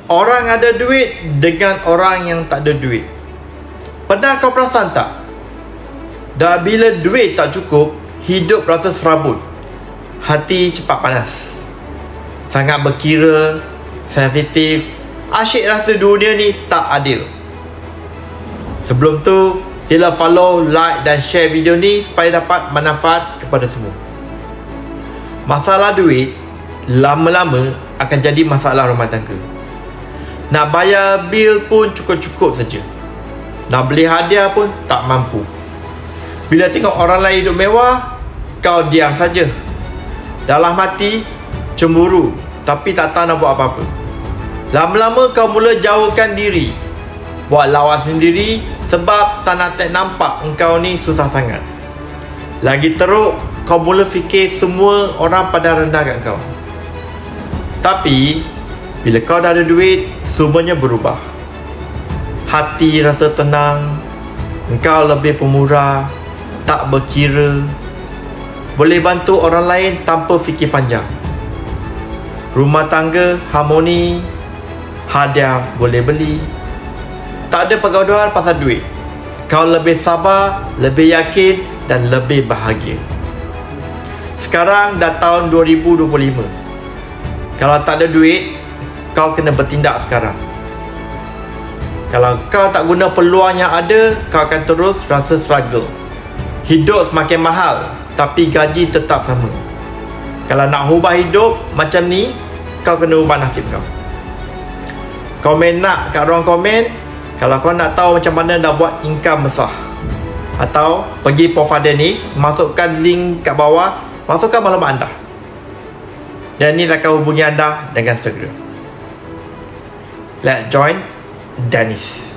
Orang ada duit dengan orang yang tak ada duit. Pernah kau perasan tak? Dah bila duit tak cukup, hidup rasa serabut, hati cepat panas, sangat berkira, sensitif, asyik rasa dunia ni tak adil. Sebelum tu, sila follow, like dan share video ni supaya dapat manfaat kepada semua. Masalah duit lama-lama akan jadi masalah rumah tangga. Nak bayar bil pun cukup-cukup saja. Nak beli hadiah pun tak mampu. Bila tengok orang lain hidup mewah, kau diam saja. Dalam hati cemburu, tapi tak tahu nak buat apa-apa. Lama-lama kau mula jauhkan diri, buat lawan sendiri sebab tak nak nampak engkau ni susah sangat. Lagi teruk, kau mula fikir semua orang pada rendahkan kau. Tapi bila kau dah ada duit, semuanya berubah. Hati rasa tenang, engkau lebih pemurah, tak berkira, boleh bantu orang lain tanpa fikir panjang. Rumah tangga harmoni, hadiah boleh beli. Tak ada pergaduhan pasal duit. Kau lebih sabar, lebih yakin dan lebih bahagia. Sekarang dah tahun 2025. Kalau tak ada duit, kau kena bertindak sekarang. Kalau kau tak guna peluang yang ada, kau akan terus rasa struggle. Hidup semakin mahal, tapi gaji tetap sama. Kalau nak ubah hidup macam ni, kau kena ubah nasib kau. Komen nak kat ruang komen kalau kau nak tahu macam mana nak buat income besar. Atau pergi profile Dennis, masukkan link kat bawah, masukkan maklumat anda. Dan ni akan hubungi anda dengan segera. Let's join Dennis.